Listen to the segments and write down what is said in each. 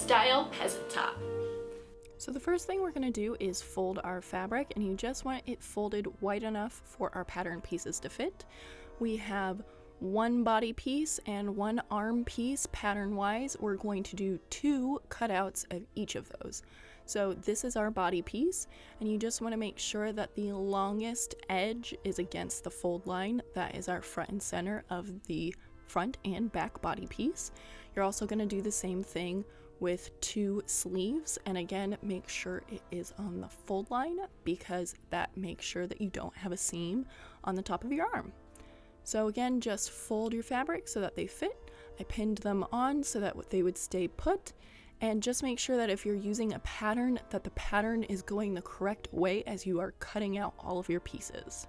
style peasant top. So the first thing we're going to do is fold our fabric, and you just want it folded wide enough for our pattern pieces to fit. We have one body piece and one arm piece pattern wise. We're going to do 2 cutouts of each of those. So this is our body piece, and you just want to make sure that the longest edge is against the fold line. That is our front and center of the front and back body piece. You're also going to do the same thing with 2 sleeves, and again, make sure it is on the fold line because that makes sure that you don't have a seam on the top of your arm. So again, just fold your fabric so that they fit. I pinned them on so that they would stay put, and just make sure that if you're using a pattern, that the pattern is going the correct way as you are cutting out all of your pieces.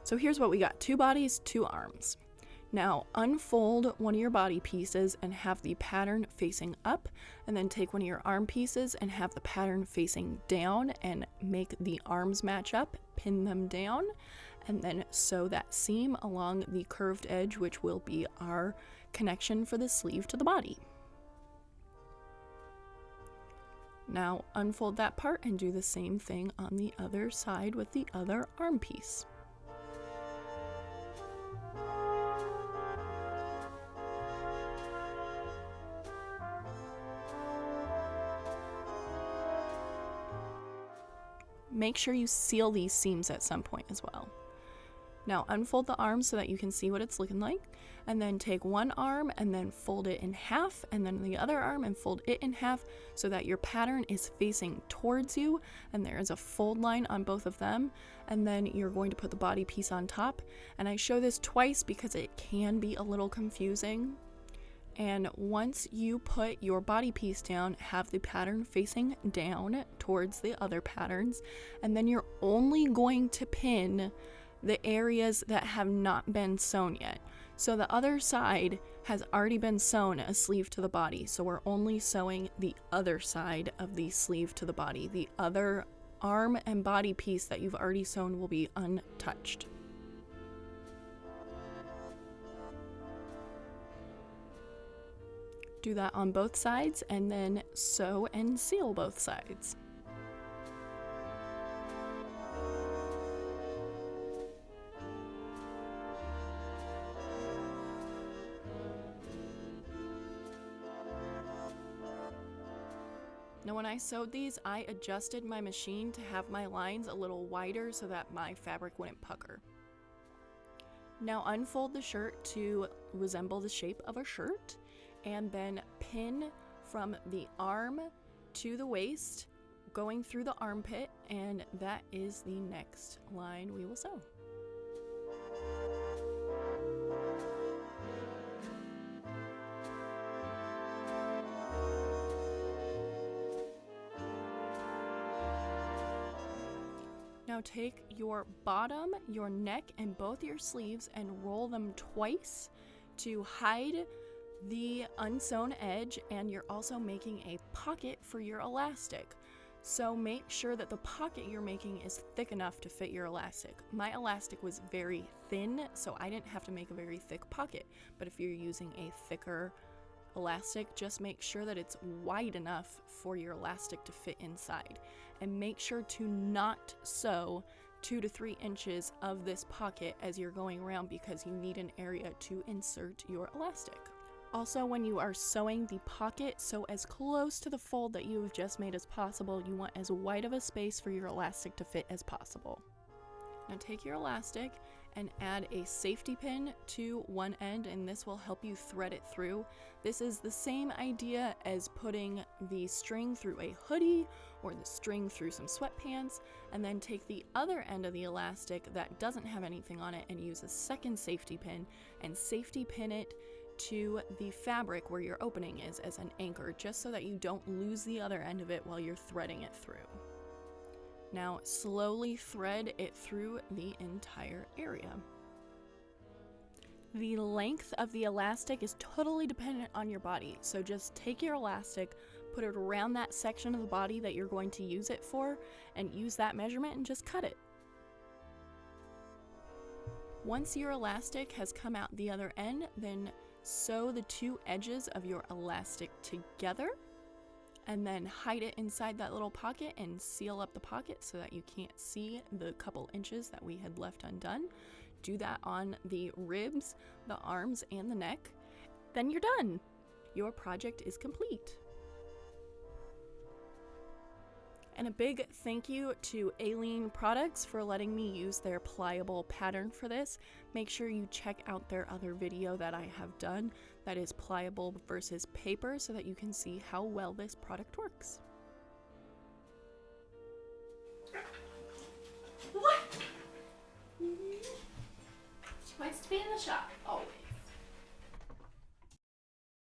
So here's what we got: 2 bodies, 2 arms. Now unfold one of your body pieces and have the pattern facing up, and then take one of your arm pieces and have the pattern facing down and make the arms match up, pin them down, and then sew that seam along the curved edge, which will be our connection for the sleeve to the body. Now unfold that part and do the same thing on the other side with the other arm piece. Make sure you seal these seams at some point as well. Now unfold the arms so that you can see what it's looking like, and then take one arm and then fold it in half, and then the other arm and fold it in half so that your pattern is facing towards you and there is a fold line on both of them, and then you're going to put the body piece on top. And I show this twice because it can be a little confusing. And once you put your body piece down, have the pattern facing down towards the other patterns, and then you're only going to pin the areas that have not been sewn yet. So the other side has already been sewn a sleeve to the body, so we're only sewing the other side of the sleeve to the body. The other arm and body piece that you've already sewn will be untouched. Do that on both sides, and then sew and seal both sides. Now when I sewed these, I adjusted my machine to have my lines a little wider so that my fabric wouldn't pucker. Now unfold the shirt to resemble the shape of a shirt, and then pin from the arm to the waist, going through the armpit, and that is the next line we will sew. Now take your bottom, your neck, and both your sleeves and roll them twice to hide the unsewn edge, and you're also making a pocket for your elastic. So make sure that the pocket you're making is thick enough to fit your elastic. My elastic was very thin, so I didn't have to make a very thick pocket, but if you're using a thicker elastic, just make sure that it's wide enough for your elastic to fit inside, and make sure to not sew 2 to 3 inches of this pocket as you're going around, because you need an area to insert your elastic. Also, when you are sewing the pocket, sew as close to the fold that you have just made as possible. You want as wide of a space for your elastic to fit as possible. Now take your elastic and add a safety pin to one end, and this will help you thread it through. This is the same idea as putting the string through a hoodie or the string through some sweatpants, and then take the other end of the elastic that doesn't have anything on it and use a second safety pin and safety pin it to the fabric where your opening is as an anchor, just so that you don't lose the other end of it while you're threading it through. Now slowly thread it through the entire area. The length of the elastic is totally dependent on your body, so just take your elastic, put it around that section of the body that you're going to use it for, and use that measurement and just cut it. Once your elastic has come out the other end, then sew the two edges of your elastic together, and then hide it inside that little pocket and seal up the pocket so that you can't see the couple inches that we had left undone. Do that on the ribs, the arms, and the neck. Then you're done. Your project is complete. And a big thank you to Aileen Products for letting me use their pliable pattern for this. Make sure you check out their other video that I have done that is pliable versus paper so that you can see how well this product works. What? She wants to be in the shop.